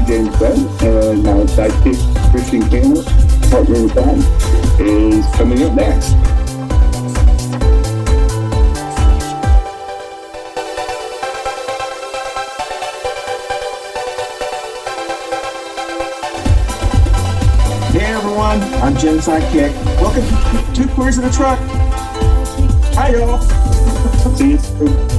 Jenny-Jaymes and our sidekick Christian Cano, partner with Gunn, is coming up next. Hey everyone, I'm Jen's sidekick. Welcome to Two Queers in a Truck. Hi y'all. See you soon.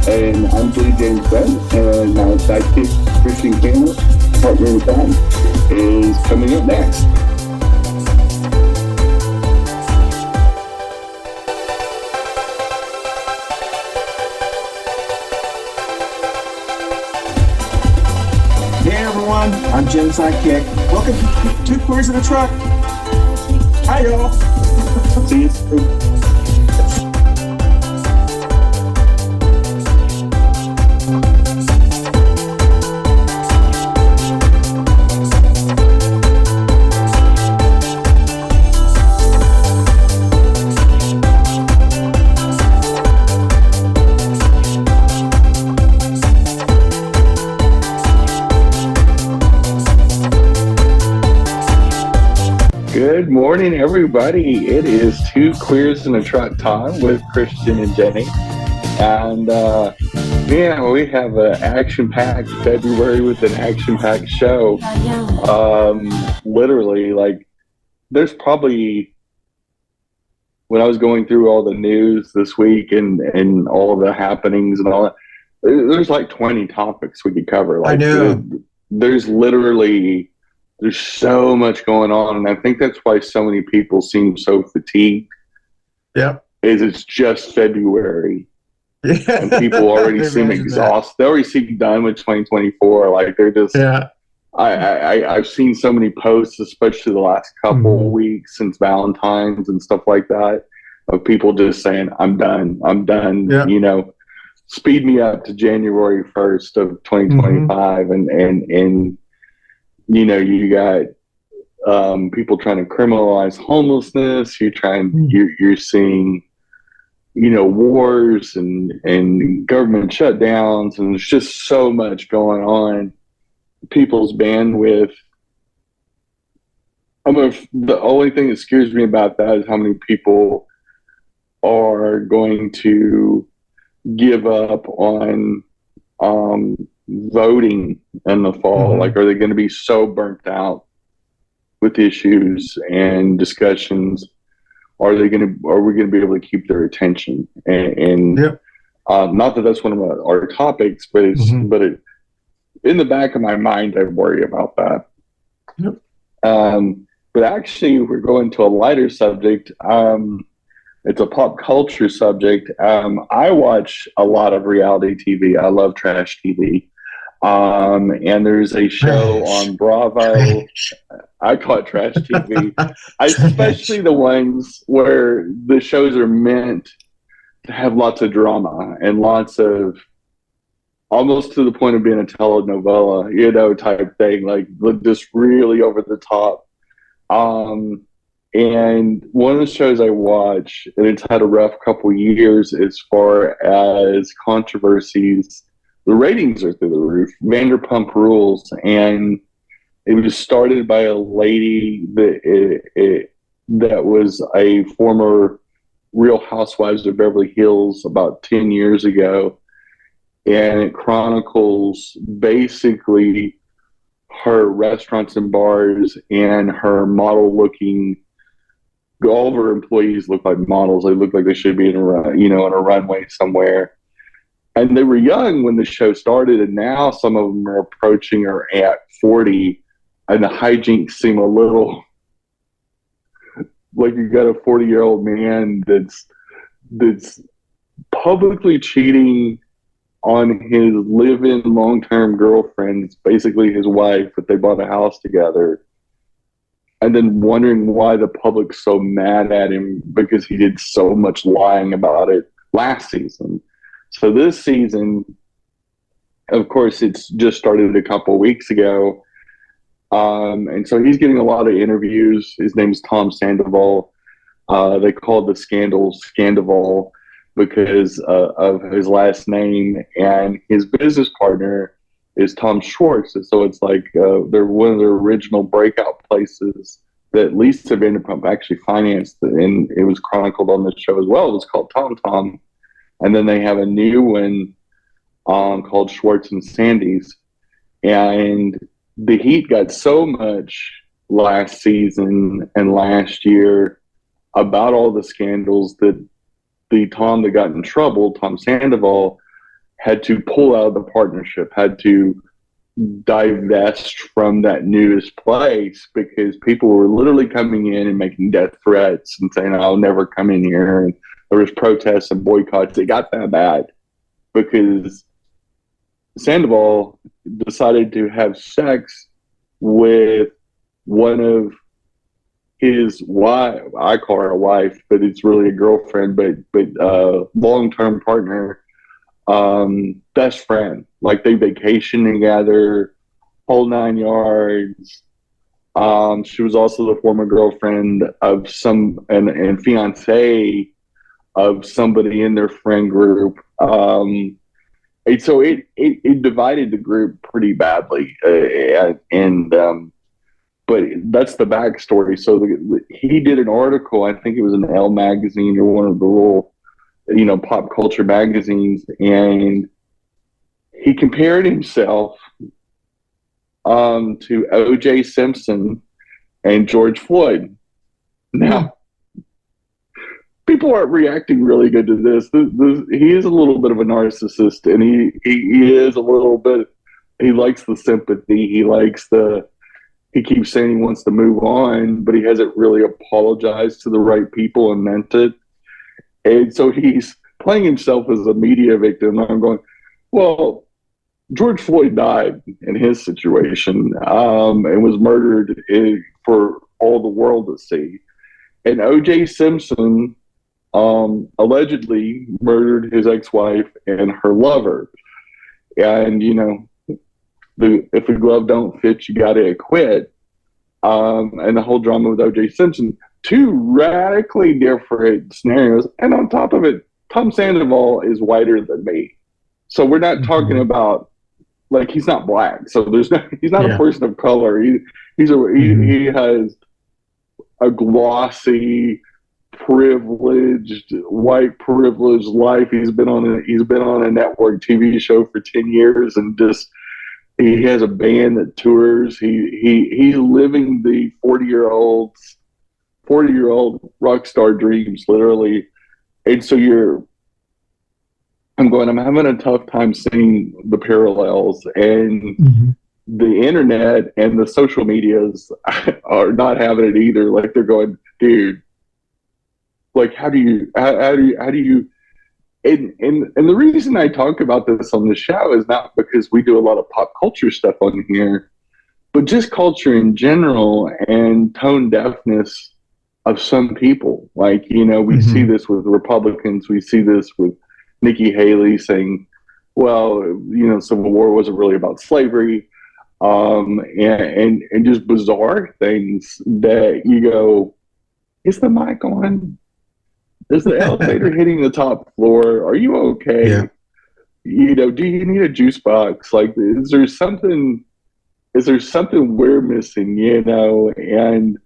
And I'm Jenny-Jaymes and our sidekick Christian Cano, partner with Gunn, is coming up next. Hey everyone, I'm Jen's sidekick. Welcome to Two Queers in a Truck. Hi y'all. See you soon. Good morning, everybody. It is Two Queers in a Truck time with Christian and Jenny. And, man, we have an action-packed February with an action-packed show. Literally, like, there's probably, when I was going through all the news this week and all the happenings and all that, there's like 20 topics we could cover. Like, I know. There's so much going on, and I think that's why so many people seem so fatigued. Yep. It's just February, and people already seem exhausted. They already seem done with 2024. Like they're just. Yeah. I've seen so many posts, especially the last couple weeks since Valentine's and stuff like that, of people just saying, "I'm done. I'm done." Yeah. You know, speed me up to January 1st of 2025, and you know, you got people trying to criminalize homelessness. You're seeing, you know, wars and government shutdowns, and there's just so much going on. People's bandwidth. The only thing that scares me about that is how many people are going to give up on voting in the fall. Like, are they going to be so burnt out with issues and discussions? Are we going to be able to keep their attention? And not that that's one of our topics, but in the back of my mind, I worry about that. Yep. But actually, we're going to a lighter subject. It's a pop culture subject. I watch a lot of reality TV. I love trash TV. And there's a show on Bravo. I call it trash TV. Especially the ones where the shows are meant to have lots of drama and lots of, almost to the point of being a telenovela, you know, type thing, like just really over the top. And one of the shows I watch, and it's had a rough couple years as far as controversies. The ratings are through the roof. Vanderpump Rules, and it was started by a lady that was a former Real Housewives of Beverly Hills about 10 years ago, and it chronicles basically her restaurants and bars and her model looking. All of her employees look like models. They look like they should be in a on a runway somewhere. And they were young when the show started, and now some of them are approaching or at 40, and the hijinks seem a little like you got a 40-year-old man that's publicly cheating on his live-in long-term girlfriend. It's basically his wife, but they bought a house together. And then wondering why the public's so mad at him because he did so much lying about it last season. So this season, of course, it's just started a couple weeks ago. And so he's getting a lot of interviews. His name's Tom Sandoval. They called the scandal Scandoval because of his last name. And his business partner is Tom Schwartz. And so it's like they're one of the original breakout places that Lisa Vanderpump actually financed. And it was chronicled on the show as well. It was called Tom Tom. And then they have a new one called Schwartz and Sandy's. And the heat got so much last season and last year about all the scandals that the Tom that got in trouble, Tom Sandoval, had to pull out of the partnership, had to divest from that newest place because people were literally coming in and making death threats and saying, I'll never come in here. And there was protests and boycotts. It got that bad because Sandoval decided to have sex with one of his wife. I call her a wife, but it's really a girlfriend, but long-term partner, best friend. Like they vacation together, whole 9 yards. She was also the former girlfriend of and fiance of somebody in their friend group. And so it divided the group pretty badly. But that's the backstory. So he did an article, I think it was in Elle magazine or one of the little, pop culture magazines, and he compared himself to O.J. Simpson and George Floyd. Now, people aren't reacting really good to this. He is a little bit of a narcissist, and he is a little bit. He likes the sympathy. He keeps saying he wants to move on, but he hasn't really apologized to the right people and meant it. And so he's playing himself as a media victim. I'm going, well, George Floyd died in his situation and was murdered for all the world to see. And O.J. Simpson allegedly murdered his ex-wife and her lover. And, if the glove don't fit, you got to quit. And the whole drama with O.J. Simpson, two radically different scenarios. And on top of it, Tom Sandoval is whiter than me. So we're not talking about, like, he's not black. So he's not a person of color. He has a glossy, privileged, white privileged life. He's been on a network TV show for 10 years and just he has a band that tours. He's living the 40-year-old rock star dreams, literally. And so I'm having a tough time seeing the parallels, and the internet and the social medias are not having it either. Like they're going, dude, like how do you and the reason I talk about this on the show is not because we do a lot of pop culture stuff on here, but just culture in general and tone deafness of some people. Like, we see this with Republicans. We see this with Nikki Haley saying, well, Civil War wasn't really about slavery. And just bizarre things that you go, is the mic on? Is the elevator hitting the top floor? Are you Yeah. okay? Do you need a juice box? Like, is there something we're missing, And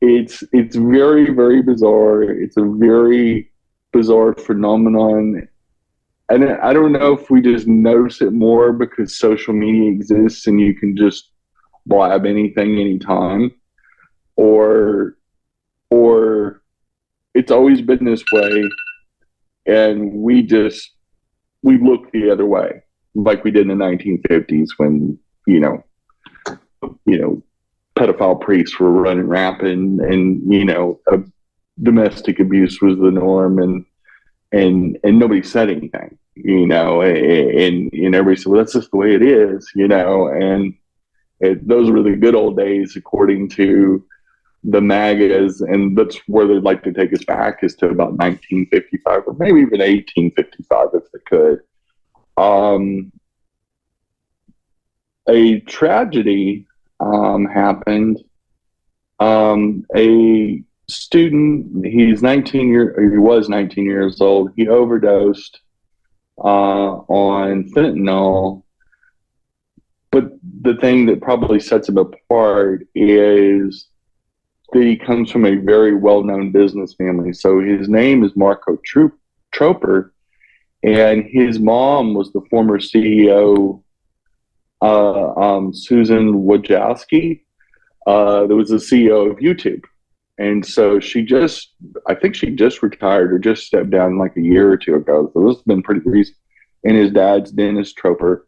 it's very, very bizarre. It's a very bizarre phenomenon. And I don't know if we just notice it more because social media exists and you can just blab anything anytime, or or it's always been this way and we look the other way, like we did in the 1950s when, you know, pedophile priests were running rampant and, domestic abuse was the norm and nobody said anything, and everybody said, well, that's just the way it is, and those were the good old days, according to the MAGAs, and that's where they'd like to take us back is to about 1955 or maybe even 1855 if they could. A tragedy happened. A student, he was 19 years old. He overdosed on fentanyl. But the thing that probably sets him apart is that he comes from a very well-known business family. So his name is Marco Troper, and his mom was the former CEO, Susan Wojcicki, that was the CEO of YouTube. And so I think she just retired or just stepped down like a year or two ago. So this has been pretty recent. And his dad's Dennis Troper.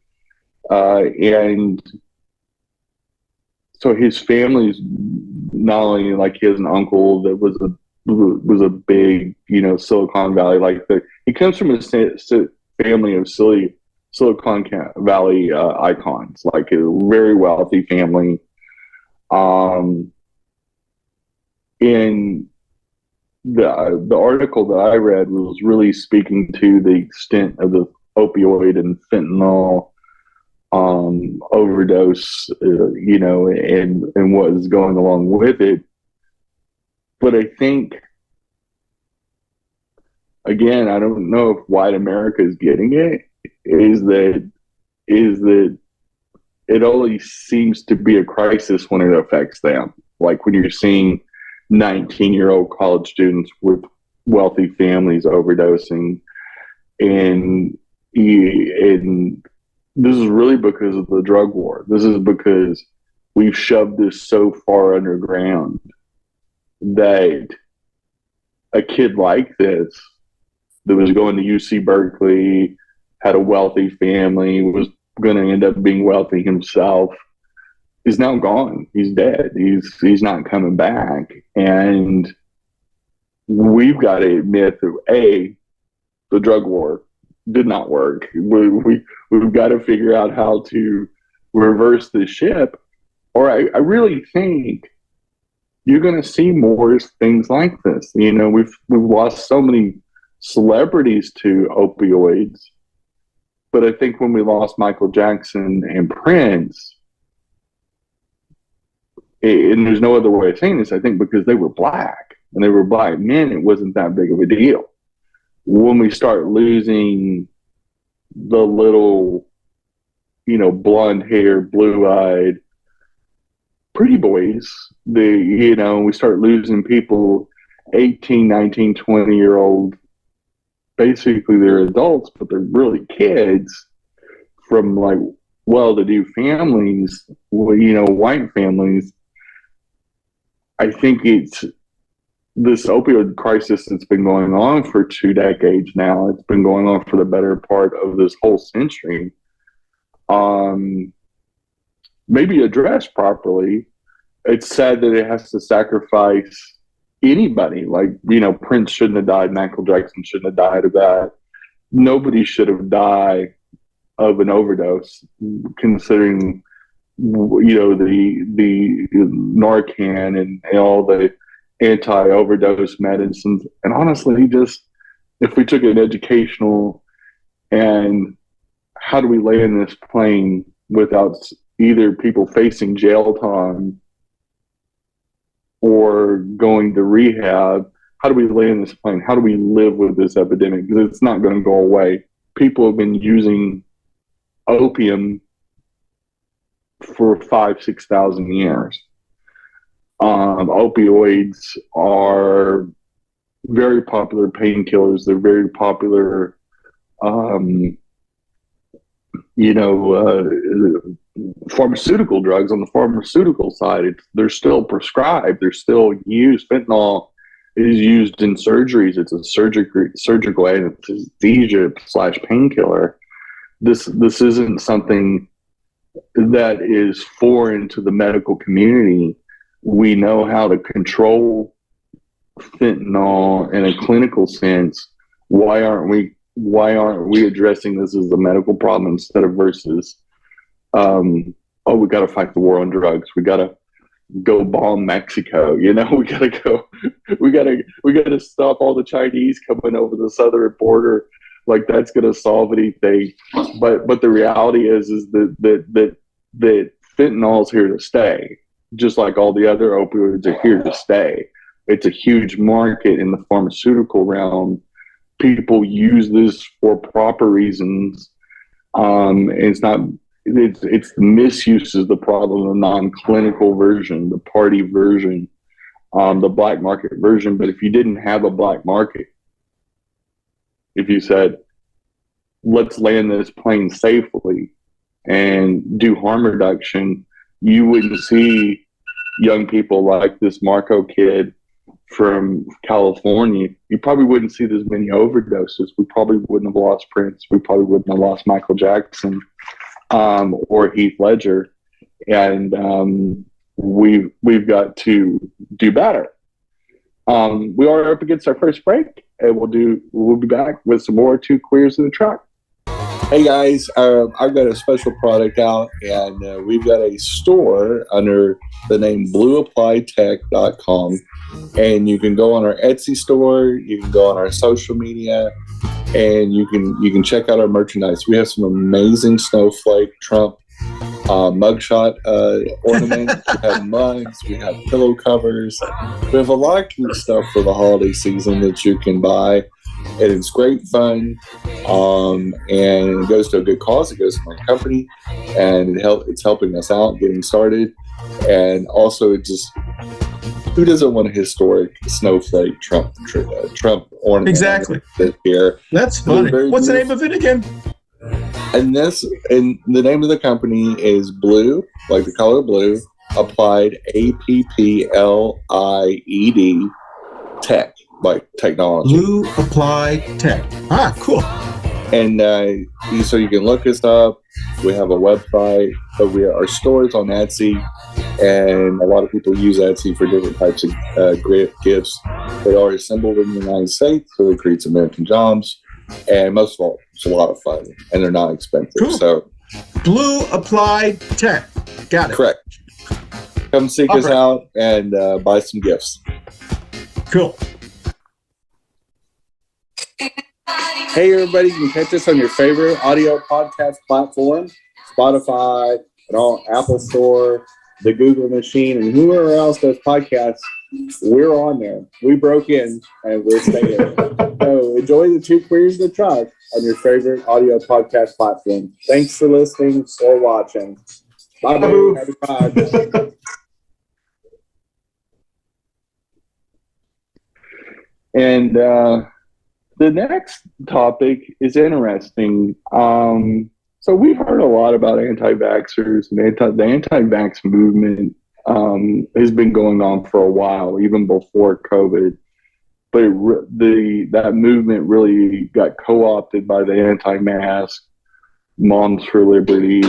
And so his family's not only like he has an uncle that was a big, Silicon Valley, he comes from a family of Silicon Valley icons, like a very wealthy family. In the article that I read was really speaking to the extent of the opioid and fentanyl overdose, and what is going along with it. But I think, again, I don't know if white America is getting it, is that it only seems to be a crisis when it affects them. Like when you're seeing 19-year-old college students with wealthy families overdosing, and this is really because of the drug war. This is because we've shoved this so far underground that a kid like this that was going to UC Berkeley, had a wealthy family, was going to end up being wealthy himself, is now gone. He's dead. He's not coming back. And we've got to admit that the drug war did not work. We've got to figure out how to reverse the ship, or I really think you're going to see more things like this. We've lost so many celebrities to opioids, but I think when we lost Michael Jackson and Prince, and there's no other way of saying this, I think because they were black and they were black men, it wasn't that big of a deal. When we start losing the little, blonde hair, blue eyed, pretty boys, we start losing people 18, 19, 20-year-old, basically they're adults, but they're really kids from like well-to-do families, white families. I think it's this opioid crisis that's been going on for 2 decades now. It's been going on for the better part of this whole century. Maybe addressed properly. It's sad that it has to sacrifice anybody. Like, Prince shouldn't have died. Michael Jackson shouldn't have died of that. Nobody should have died of an overdose, considering, the Narcan and all the anti-overdose medicines. And honestly, if we took an educational and how do we land this plane without either people facing jail time or going to rehab. How do we land this plane? How do we live with this epidemic? Because it's not going to go away. People have been using opium for 5,000-6,000 years. Opioids are very popular painkillers. They're very popular, pharmaceutical drugs. On the pharmaceutical side, they're still prescribed. They're still used. Fentanyl is used in surgeries. It's a surgical anesthesia / painkiller. This isn't something that is foreign to the medical community. We know how to control fentanyl in a clinical sense. Why aren't we addressing this as a medical problem instead of versus we got to fight the war on drugs, we got to go bomb Mexico, we got to stop all the Chinese coming over the southern border, like that's going to solve anything. But the reality is that fentanyl is here to stay, just like all the other opioids are here to stay. It's a huge market in the pharmaceutical realm. People use this for proper reasons. It's the misuse is the problem, the non-clinical version, the party version, the black market version. But if you didn't have a black market, if you said, let's land this plane safely and do harm reduction, you wouldn't see young people like this Marco kid from California. You probably wouldn't see as many overdoses. We probably wouldn't have lost Prince. We probably wouldn't have lost Michael Jackson or Heath Ledger. And we've got to do better. We are up against our first break, and we'll be back with some more Two Queers in the Truck. Hey guys, I've got a special product out, and we've got a store under the name blueappliedtech.com, and you can go on our Etsy store, you can go on our social media, and you can check out our merchandise. We have some amazing snowflake Trump mugshot ornaments. We have mugs, we have pillow covers, we have a lot of cute stuff for the holiday season that you can buy. And it's great fun, and it goes to a good cause. It goes to my company, and it's helping us out getting started. And also, who doesn't want a historic snowflake Trump ornament? Exactly. Here, that's funny. What's the name of it again? And the name of the company is Blue, like the color blue, applied APPLIED Tech. Like technology. Blue Applied Tech. Ah, cool. And so you can look us up. We have a website, but our store is on Etsy, and a lot of people use Etsy for different types of gifts. They are assembled in the United States, so it creates American jobs, and most of all, it's a lot of fun, and they're not expensive. Cool. So, Blue Applied Tech. Got it. Correct. Come seek us out and buy some gifts. Cool. Hey everybody, you can catch us on your favorite audio podcast platform, Spotify, and all Apple Store, the Google machine, and whoever else does podcasts. We're on there. We broke in and we're staying. So enjoy the Two Queers in the Truck on your favorite audio podcast platform. Thanks for listening or watching. Bye-bye. Happy Pride. And the next topic is interesting. So we've heard a lot about anti-vaxxers, and the anti-vax movement has been going on for a while, even before COVID. But that movement really got co-opted by the anti-mask, Moms for Liberty.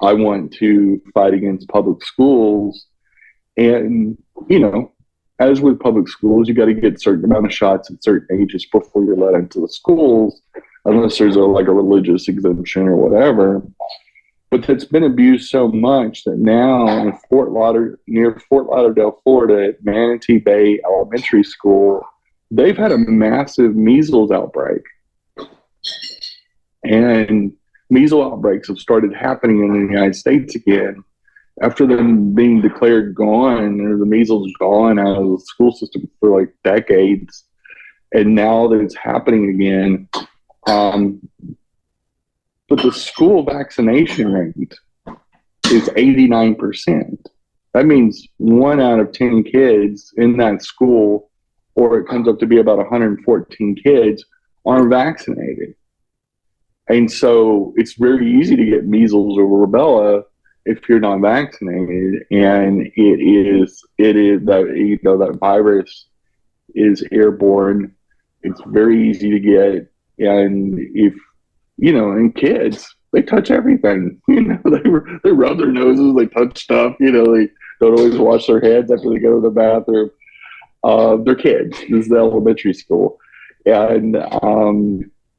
I want to fight against public schools. And, as with public schools, you got to get a certain amount of shots at certain ages before you're let into the schools, unless there's a religious exemption or whatever. But that's been abused so much that now in near Fort Lauderdale, Florida, at Manatee Bay Elementary School, they've had a massive measles outbreak. And measles outbreaks have started happening in the United States again. after them being declared gone, or the measles gone out of the school system for like decades, and now that it's happening again. But the school vaccination rate is 89%. That means 1 out of 10 kids in that school, or it comes up to be about 114 kids, aren't vaccinated. And so it's very easy to get measles or rubella if you're not vaccinated. And it is that, you know, that virus is airborne. It's very easy to get. And if, you know, and kids, they touch everything. You know, they rub their noses, they touch stuff. You know, they don't always wash their heads after they go to the bathroom. They're kids. This is the elementary school. And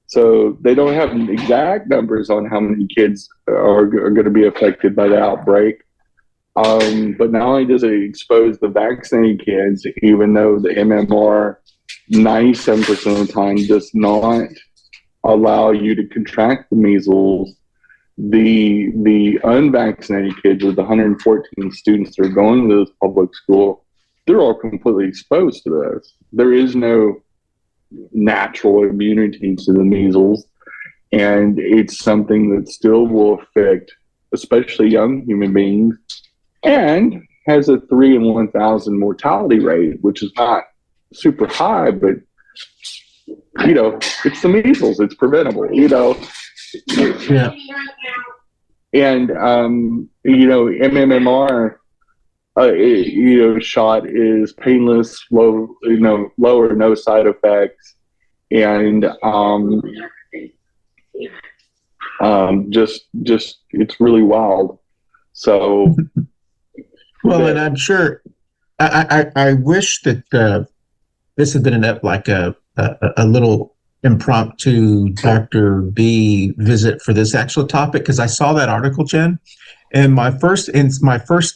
so they don't have exact numbers on how many kids are going to be affected by the outbreak. But not only does it expose the vaccinated kids, even though the MMR 97% of the time does not allow you to contract the measles, the unvaccinated kids, or the 114 students that are going to this public school, they're all completely exposed to this. There is no natural immunity to the measles, and it's something that still will affect especially young human beings, and has a 3 in 1,000 mortality rate, which is not super high, but you know, it's the measles, it's preventable, you know. Yeah. And you know, MMR you know, shot is painless, low, you know, low or no side effects, and just it's really wild. So well, and I'm sure I wish that this had been a little impromptu Dr. B visit for this actual topic, because I saw that article, Jen, and my first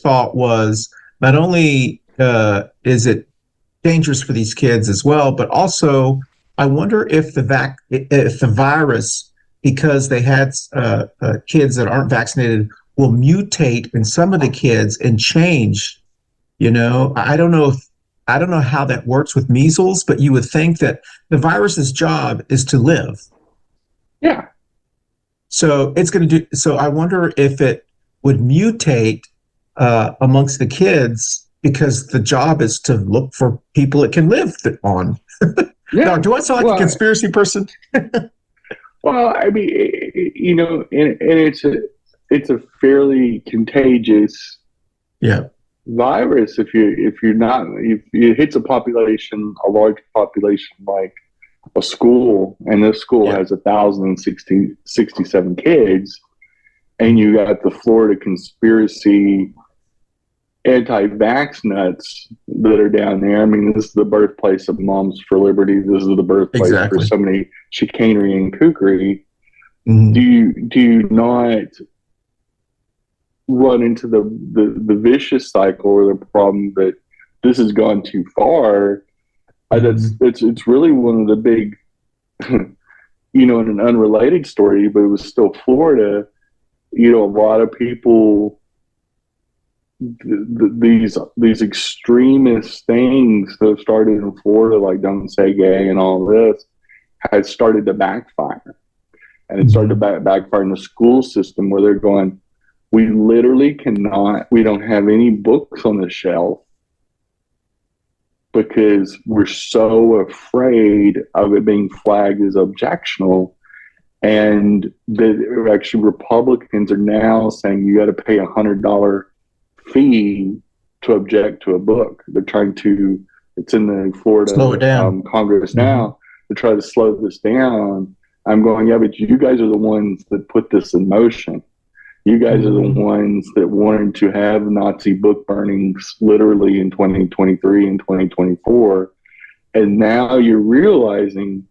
thought was, not only is it dangerous for these kids as well, but also I wonder if the virus, because they had kids that aren't vaccinated, will mutate in some of the kids and change. You know, I don't know how that works with measles, but you would think that the virus's job is to live. Yeah. So it's going to do. So I wonder if it would mutate amongst the kids, because the job is to look for people it can live on. Yeah. Now, do I sound like a conspiracy person? Well, I mean, you know, and it's a fairly contagious virus if it hits a large population like a school, and this school has 1,067 kids, and you got the Florida conspiracy anti-vax nuts that are down there. I mean, this is the birthplace of Moms for Liberty. This is the birthplace for so many chicanery and kookery. Mm-hmm. Do you not run into the vicious cycle, or the problem that this has gone too far? It's really one of the big, you know, in an unrelated story, but it was still Florida. You know, a lot of people, these extremist things that have started in Florida, like Don't Say Gay and all this, has started to backfire. And it started to backfire in the school system, where they're going, we literally we don't have any books on the shelf because we're so afraid of it being flagged as objectionable. And that actually Republicans are now saying you got to pay $100 fee to object to a book. They're trying to, it's in the Florida Congress now, to try to slow this down. I'm going, yeah, but you guys are the ones that put this in motion. You guys are the ones that wanted to have Nazi book burnings literally in 2023 and 2024. And now you're realizing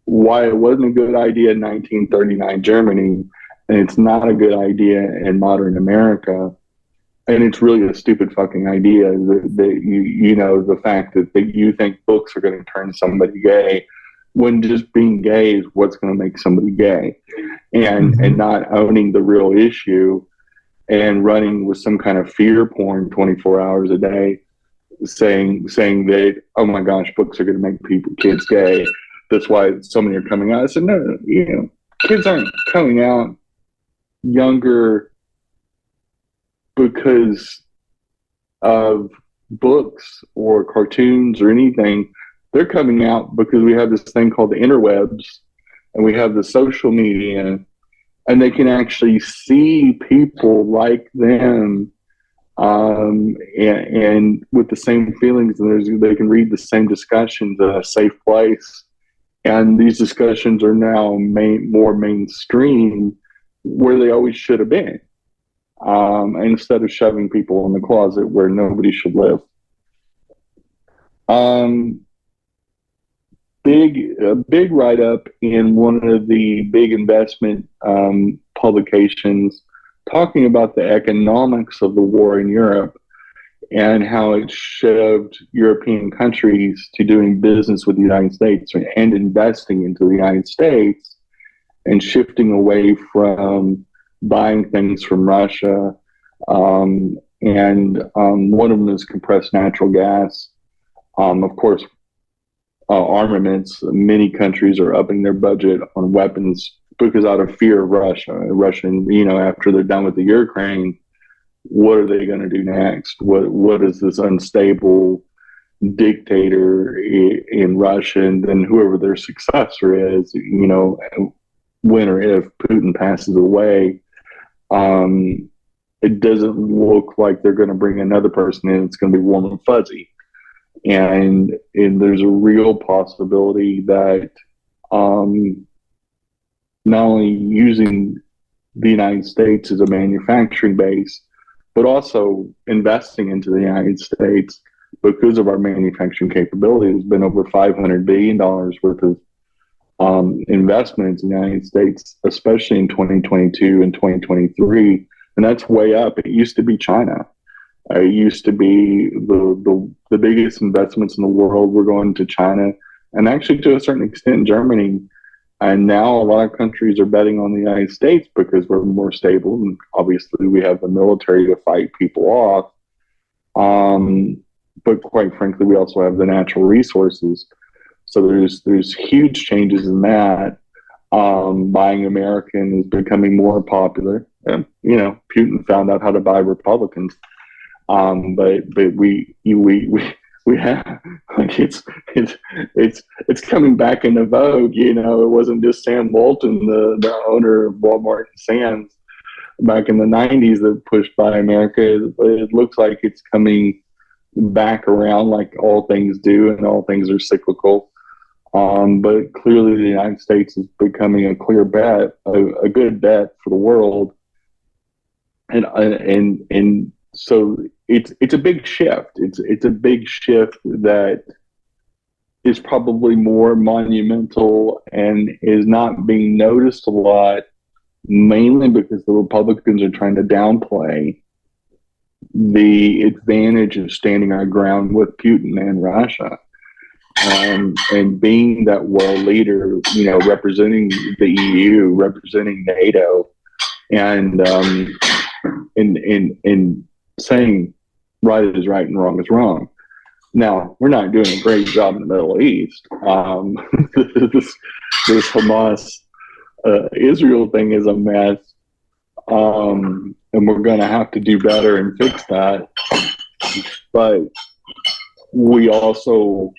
why it wasn't a good idea in 1939 Germany, and it's not a good idea in modern America. And it's really a stupid fucking idea that you know, the fact that you think books are going to turn somebody gay, when just being gay is what's going to make somebody gay, and not owning the real issue. and running with some kind of fear porn 24 hours a day, saying that, oh my gosh, books are going to make kids gay. That's why so many are coming out. I said, no, kids aren't coming out younger because of books or cartoons or anything. They're coming out because we have this thing called the interwebs, and we have the social media, and they can actually see people like them, and with the same feelings, and they can read the same discussions in a safe place. And these discussions are now more mainstream, where they always should have been. Instead of shoving people in the closet where nobody should live. Big write-up in one of the big investment publications talking about the economics of the war in Europe and how it shoved European countries to doing business with the United States and investing into the United States and shifting away from buying things from Russia. And one of them is compressed natural gas. Of course, armaments. Many countries are upping their budget on weapons because out of fear of Russia. After they're done with the Ukraine, what are they going to do next? What is this unstable dictator in Russia, and then whoever their successor is, when or if Putin passes away, it doesn't look like they're going to bring another person in. It's going to be warm and fuzzy. And there's a real possibility that not only using the United States as a manufacturing base, but also investing into the United States because of our manufacturing capability. There's been over $500 billion worth of investments in the United States, especially in 2022 and 2023. And that's way up. It used to be China. It used to be the biggest investments in the world were going to China, and actually to a certain extent Germany. And now a lot of countries are betting on the United States because we're more stable, and obviously we have the military to fight people off. But quite frankly, we also have the natural resources. So there's huge changes in that. Buying American is becoming more popular. Putin found out how to buy Republicans. But we have, like, it's coming back into vogue. It wasn't just Sam Walton, the owner of Walmart and Sam's back in the 90s that pushed Buy America. It looks like it's coming back around, like all things do, and all things are cyclical. But clearly the United States is becoming a clear bet, a good bet for the world. And so it's a big shift. It's a big shift that is probably more monumental and is not being noticed a lot, mainly because the Republicans are trying to downplay the advantage of standing our ground with Putin and Russia, and being that world leader, representing the EU, representing NATO, and saying right is right and wrong is wrong. Now, we're not doing a great job in the Middle East. This Hamas Israel thing is a mess, and we're going to have to do better and fix that. But we also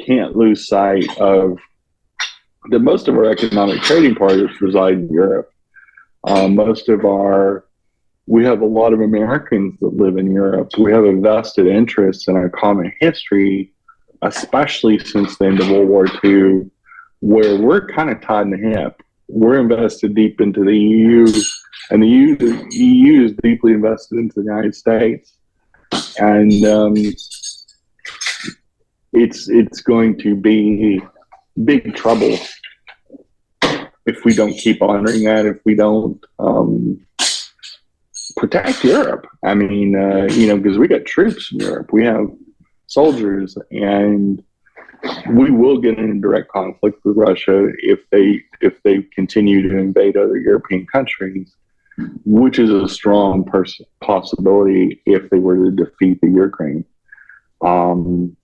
can't lose sight of that most of our economic trading partners reside in Europe. We have a lot of Americans that live in Europe. We have a vested interest in our common history, especially since the end of World War II, where we're kind of tied in the hip. We're invested deep into the EU, and the EU is deeply invested into the United States. And it's going to be big trouble if we don't keep honoring that, if we don't protect Europe. I mean, because we got troops in Europe, we have soldiers, and we will get in a direct conflict with Russia if they continue to invade other European countries. which is a strong possibility if they were to defeat the Ukraine. And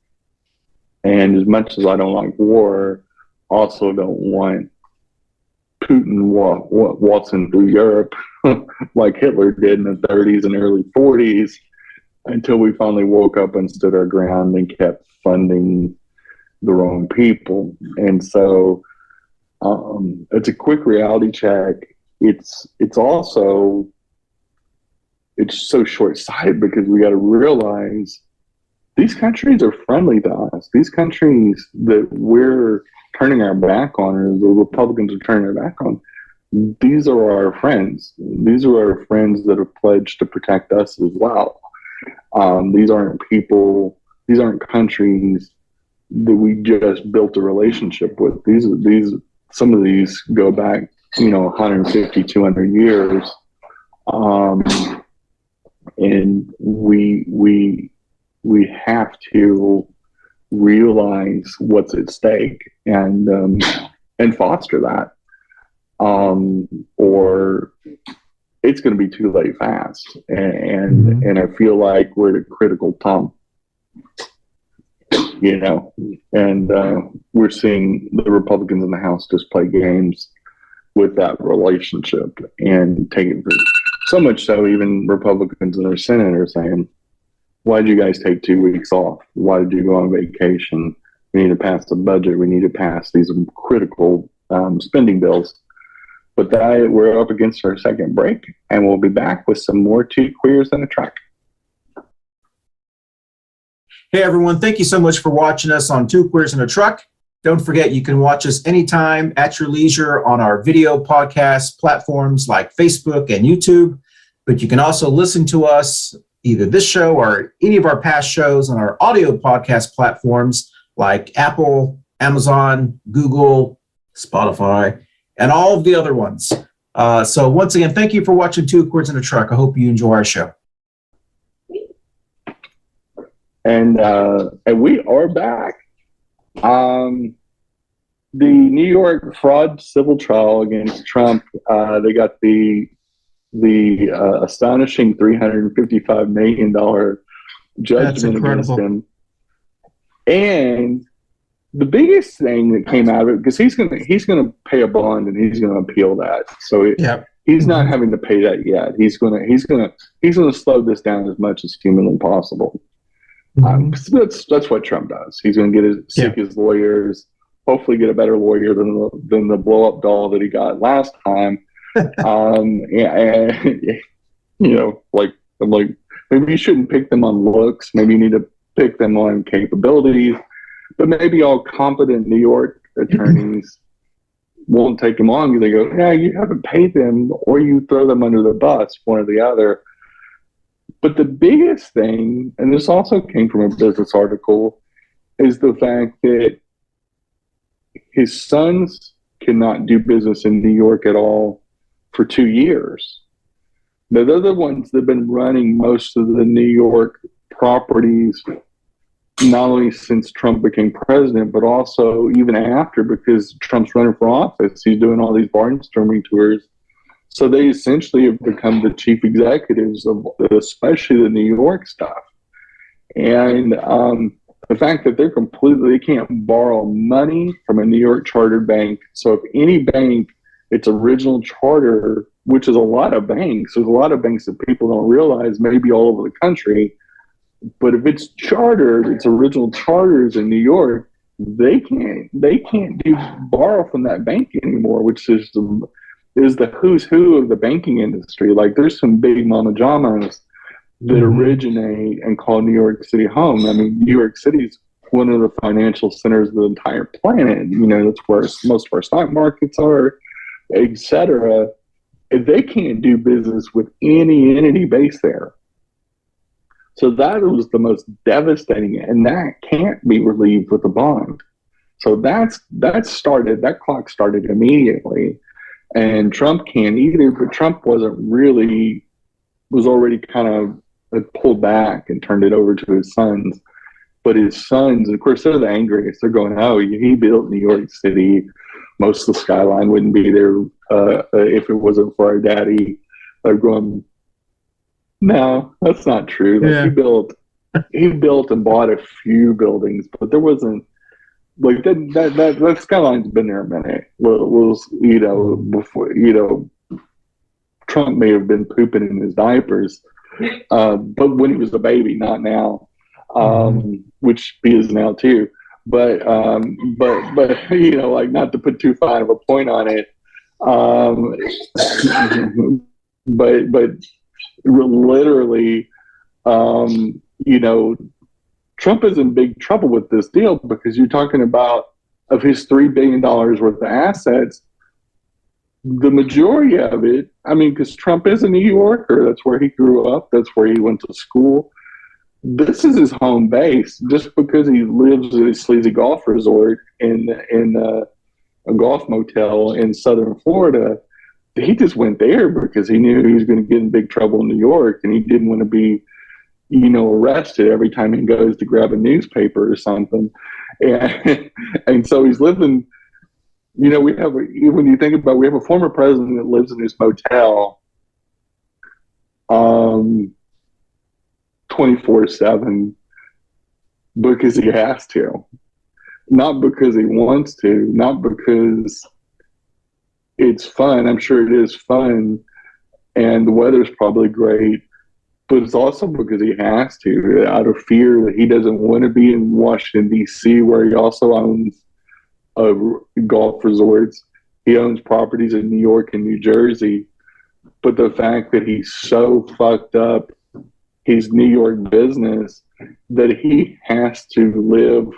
as much as I don't like war, also don't want Putin waltzing through Europe like Hitler did in the 30s and early 40s until we finally woke up and stood our ground and kept funding the wrong people. And so it's a quick reality check. It's so short-sighted because we got to realize these countries are friendly to us. These countries that we're turning our back on, or the Republicans are turning their back on, these are our friends. These are our friends that have pledged to protect us as well. These aren't countries that we just built a relationship with. Some of these go back, 150, 200 years. And we have to realize what's at stake and foster that, or it's going to be too late fast. And I feel like we're at a critical time, and we're seeing the Republicans in the House just play games with that relationship and take it so much so even Republicans in our Senate are saying, why did you guys take 2 weeks off? Why did you go on vacation? We need to pass the budget. We need to pass these critical spending bills. But we're up against our second break, and we'll be back with some more Two Queers in a Truck. Hey, everyone. Thank you so much for watching us on Two Queers in a Truck. Don't forget, you can watch us anytime at your leisure on our video podcast platforms like Facebook and YouTube. But you can also listen to us, either this show or any of our past shows, on our audio podcast platforms like Apple, Amazon, Google, Spotify, and all of the other ones. So once again, thank you for watching Two Queers in a Truck. I hope you enjoy our show. And we are back. The New York fraud civil trial against Trump, they got the astonishing $355 million judgment against him. And the biggest thing that came out of it, because he's gonna pay a bond and he's gonna appeal that. So he's not having to pay that yet. He's gonna slow this down as much as humanly possible. That's what Trump does. He's gonna seek his lawyers, hopefully get a better lawyer than the blow up doll that he got last time. I'm like, maybe you shouldn't pick them on looks. Maybe you need to pick them on capabilities. But maybe all competent New York attorneys won't take them on because they go, yeah, you haven't paid them, or you throw them under the bus, one or the other. But the biggest thing, and this also came from a business article, is the fact that his sons cannot do business in New York at all for 2 years. Now, they're the ones that have been running most of the New York properties, not only since Trump became president, but also even after, because Trump's running for office. He's doing all these barnstorming tours. So they essentially have become the chief executives of especially the New York stuff. And the fact that they can't borrow money from a New York chartered bank. So if any bank, its original charter, which is a lot of banks, there's a lot of banks that people don't realize, maybe all over the country, but if it's chartered, its original charters in New York, they can't borrow from that bank anymore, which is the who's who of the banking industry. Like, there's some big mama jamas that originate and call New York City home. I mean, New York City is one of the financial centers of the entire planet. That's where most of our stock markets are, etc. They can't do business with any entity based there. So that was the most devastating, and that can't be relieved with a bond. So that clock started immediately. And Trump can't either, but Trump was already kind of pulled back and turned it over to his sons. But his sons, of course, they're the angriest. They're going, oh, he built New York City. Most of the skyline wouldn't be there if it wasn't for our daddy. They're going, no, that's not true. Like he built and bought a few buildings, but there wasn't like that skyline's been there a minute. Was before Trump may have been pooping in his diapers, but when he was a baby, not now, which he is now too. But like not to put too fine of a point on it, but literally, Trump is in big trouble with this deal because you're talking about of his $3 billion worth of assets, the majority of it, I mean, because Trump is a New Yorker, that's where he grew up, that's where he went to school. This is his home base. Just because he lives at a sleazy golf resort in a golf motel in southern Florida, he just went there because he knew he was going to get in big trouble in New York, and he didn't want to be, arrested every time he goes to grab a newspaper or something. And so he's living, we have, when you think about it, we have a former president that lives in this motel 24/7 because he has to, not because he wants to, not because it's fun. I'm sure it is fun, and the weather's probably great, but it's also because he has to, out of fear that he doesn't want to be in Washington, D.C., where he also owns golf resorts. He owns properties in New York and New Jersey. But the fact that he's so fucked up his New York business that he has to live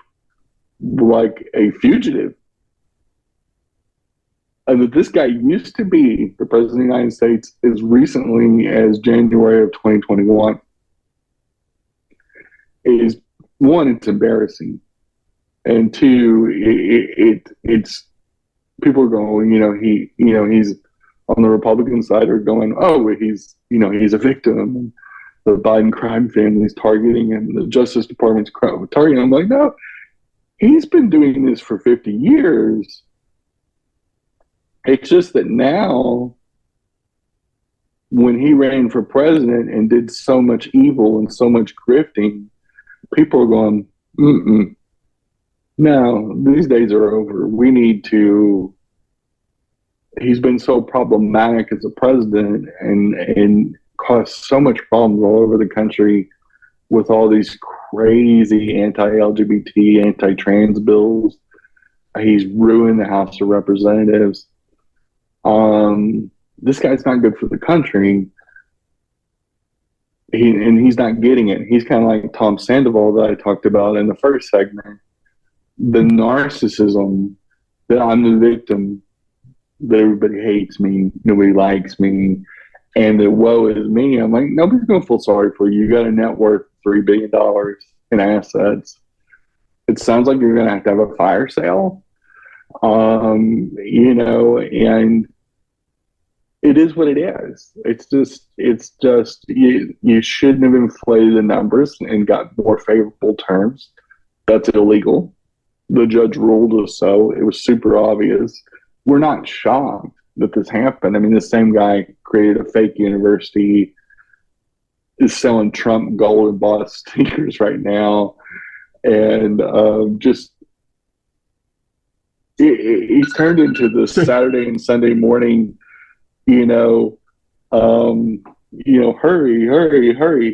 like a fugitive. And that this guy used to be the president of the United States as recently as January of 2021 is, one, it's embarrassing. And two, it's people are going, he's on the Republican side are going, oh, he's a victim. The Biden crime family is targeting him. The Justice Department's targeting him. I'm like, no, he's been doing this for 50 years. It's just that now, when he ran for president and did so much evil and so much grifting, people are going, no, these days are over. We need to. He's been so problematic as a president and caused so much problems all over the country with all these crazy anti-LGBT, anti-trans bills. He's ruined the House of Representatives. This guy's not good for the country. He's not getting it. He's kind of like Tom Sandoval that I talked about in the first segment. The narcissism that I'm the victim, that everybody hates me, nobody likes me, and that woe is me. I'm like, nobody's going to feel sorry for you. You got a net worth of $3 billion in assets. It sounds like you're going to have a fire sale. And it is what it is. It's just you shouldn't have inflated the numbers and got more favorable terms. That's illegal. The judge ruled us so. It was super obvious. We're not shocked that this happened. I mean, the same guy created a fake university, is selling Trump gold and bought sneakers right now, and he's turned into the Saturday and Sunday morning, hurry.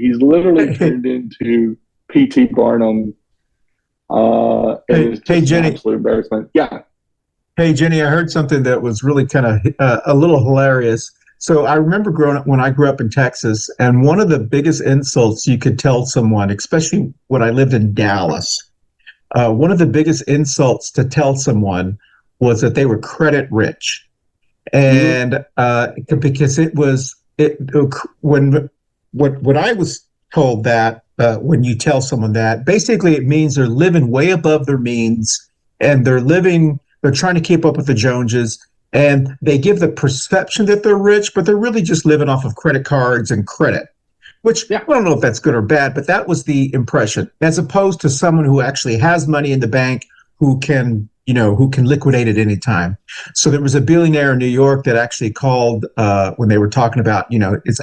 He's literally turned into P.T. Barnum. Hey, Jenny. Absolute embarrassment. Yeah. Hey, Jenny, I heard something that was really kind of a little hilarious. So I remember growing up when I grew up in Texas, and one of the biggest insults you could tell someone, especially when I lived in Dallas, one of the biggest insults to tell someone was that they were credit rich. And because when I was told that, when you tell someone that, basically it means they're living way above their means, and they're trying to keep up with the Joneses, and they give the perception that they're rich, but they're really just living off of credit cards and credit, which I don't know if that's good or bad, but that was the impression, as opposed to someone who actually has money in the bank, who can who can liquidate at any time. So there was a billionaire in New York that actually called when they were talking about, he's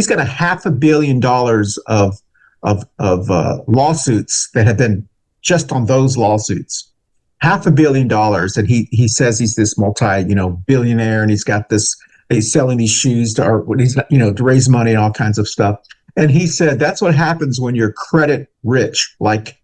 got $500 million of lawsuits that have been just on those lawsuits. $500 million, and he says he's this billionaire, and he's selling these shoes to raise money and all kinds of stuff. And he said that's what happens when you're credit rich, like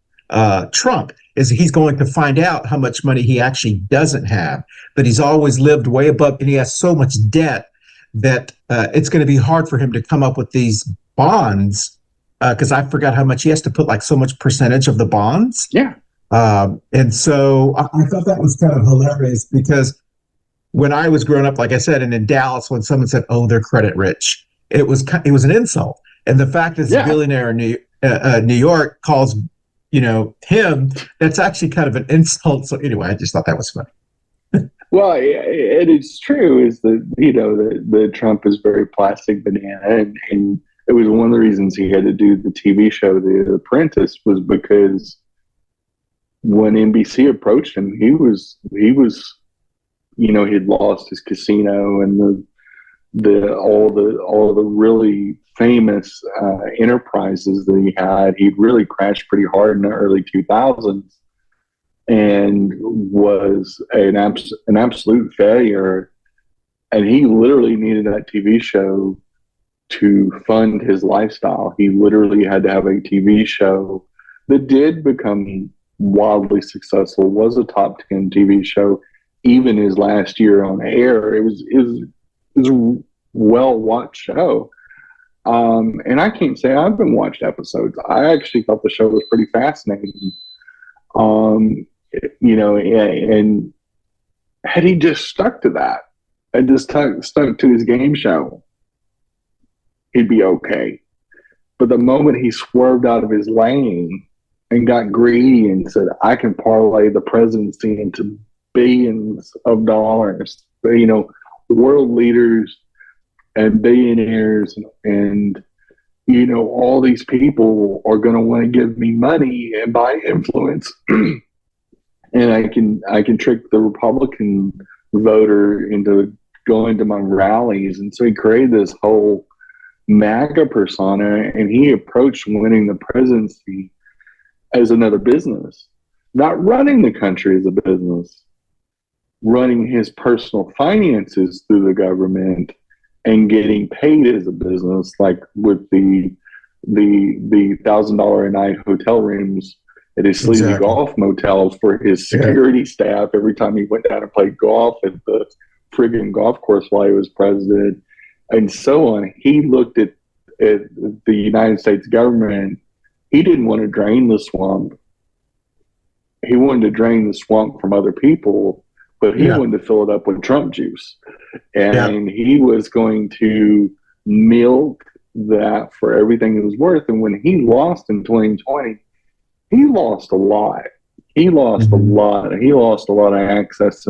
Trump. Is he's going to find out how much money he actually doesn't have, but he's always lived way above, and he has so much debt that it's going to be hard for him to come up with these bonds, because I forgot how much he has to put, like so much percentage of the bonds. Yeah. And so I thought that was kind of hilarious, because when I was growing up, like I said, and in Dallas, when someone said, "Oh, they're credit rich," it was an insult. And the fact is, the billionaire in New York calls him, that's actually kind of an insult. So anyway, I just thought that was funny. Well, it is true is that, the Trump is very plastic banana. And it was one of the reasons he had to do the TV show, The Apprentice, was because when NBC approached him, he had lost his casino and all the really famous enterprises that he had. He'd really crashed pretty hard in the early 2000s and was an absolute failure. And he literally needed that TV show to fund his lifestyle. He literally had to have a TV show that did become wildly successful, was a top 10 TV show. Even his last year on air, it was a well-watched show. And I can't say I haven't watched episodes. I actually thought the show was pretty fascinating. And had he just stuck to that and just stuck to his game show, he'd be okay. But the moment he swerved out of his lane and got greedy and said, "I can parlay the presidency into billions of dollars," world leaders and billionaires and all these people are going to want to give me money and buy influence, and I can trick the Republican voter into going to my rallies. And so he created this whole MAGA persona, and he approached winning the presidency as another business, not running the country as a business, running his personal finances through the government and getting paid as a business, like with the $1,000 a night hotel rooms at his sleazy golf motels for his security staff every time he went down and played golf at the friggin' golf course while he was president, and so on. He looked at the United States government. He didn't want to drain the swamp. He wanted to drain the swamp from other people, but he wanted to fill it up with Trump juice. And he was going to milk that for everything it was worth. And when he lost in 2020, he lost a lot. He lost a lot. He lost a lot of access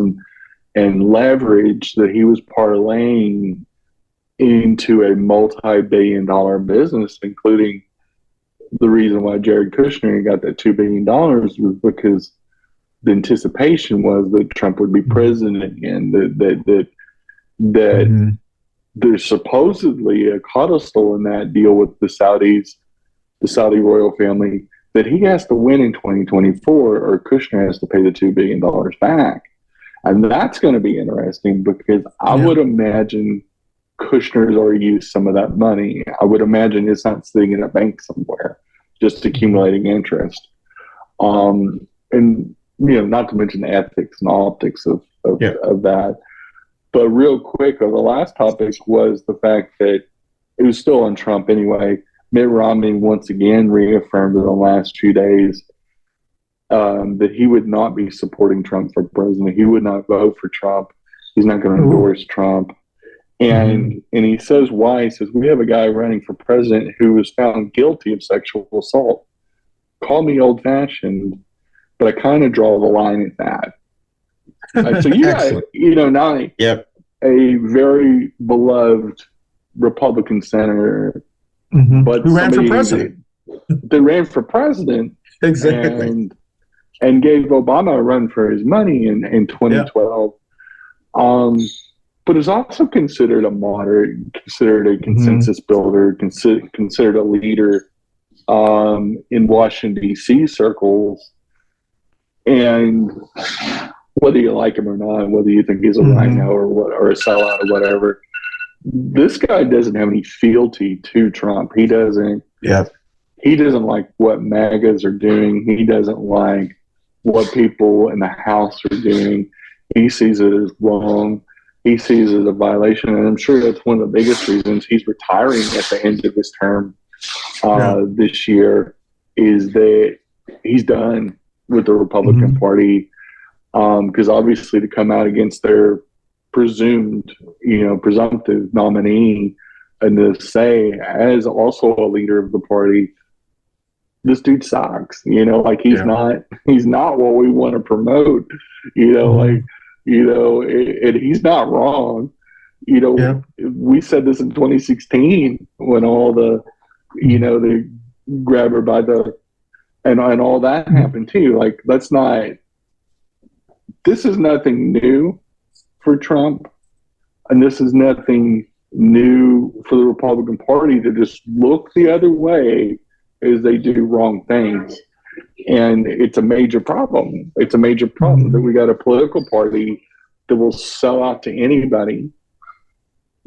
and leverage that he was parlaying into a multi-billion-dollar business, including the reason why Jared Kushner got that $2 billion was because the anticipation was that Trump would be president again, that there's supposedly a codicil in that deal with the Saudis, the Saudi royal family, that he has to win in 2024 or Kushner has to pay the $2 billion back. And that's going to be interesting because I would imagine Kushner's already used some of that money. I would imagine it's not sitting in a bank somewhere, just accumulating interest. And, not to mention the ethics and optics of that. But real quick, the last topic was the fact that it was still on Trump anyway. Mitt Romney once again reaffirmed in the last few days that he would not be supporting Trump for president. He would not vote for Trump. He's not going to endorse Trump. And he says why. He says, we have a guy running for president who was found guilty of sexual assault. Call me old-fashioned, but I kind of draw the line at that. So you got, Nani, a very beloved Republican senator, but who ran for president. They ran for president. Exactly. and gave Obama a run for his money in 2012. But is also considered a moderate, considered a consensus builder, considered a leader in Washington, D.C. circles. And whether you like him or not, whether you think he's a rhino or a sellout or whatever, this guy doesn't have any fealty to Trump. He doesn't. Yeah. He doesn't like what MAGAs are doing. He doesn't like what people in the House are doing. He sees it as wrong. He sees it as a violation. And I'm sure that's one of the biggest reasons he's retiring at the end of his term this year, is that he's done with the Republican Party. Because obviously to come out against their presumptive nominee and to say, as also a leader of the party, this dude sucks, he's not what we want to promote, and he's not wrong. We said this in 2016 when all the, the grabber by the, and all that happened too. Like, this is nothing new for Trump, and this is nothing new for the Republican Party to just look the other way as they do wrong things. And it's a major problem. It's a major problem that we got a political party that will sell out to anybody,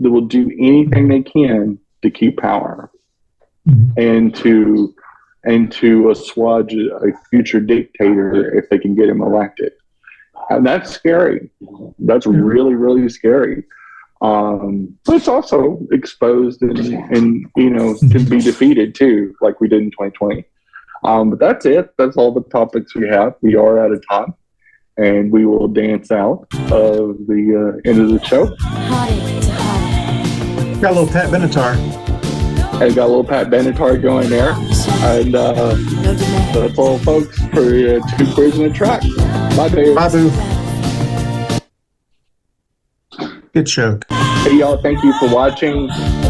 that will do anything they can to keep power and to assuage a future dictator if they can get him elected. And that's scary. That's really, really scary. But it's also exposed and can be defeated too, like we did in 2020. But that's it. That's all the topics we have. We are out of time, and we will dance out of the end of the show. Got a little Pat Benatar. I got a little Pat Benatar going there. And that's all, folks, for 2 Queers and a Track. Bye, Dave. Bye, Boo. Good show. Hey, y'all, thank you for watching.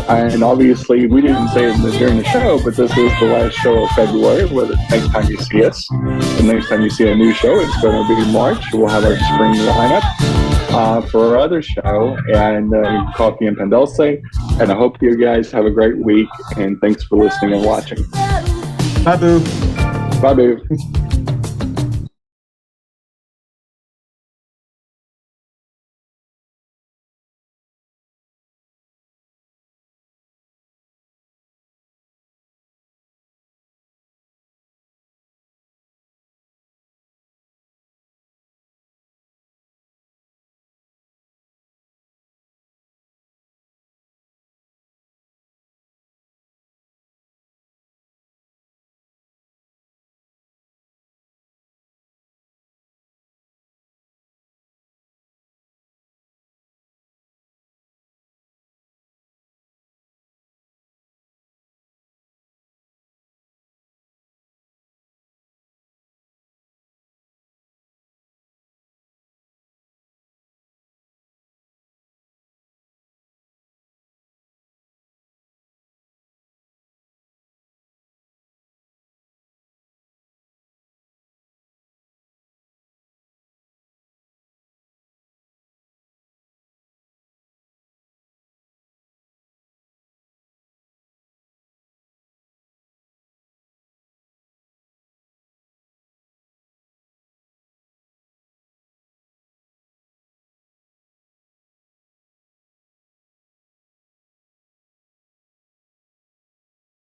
And obviously, we didn't say it during the show, but this is the last show of February. Whether next time you see us, the next time you see a new show, it's going to be March. We'll have our spring lineup for our other show, and Coffee and Pendelse. And I hope you guys have a great week, and thanks for listening and watching. Bye, Boo. Bye, Boo.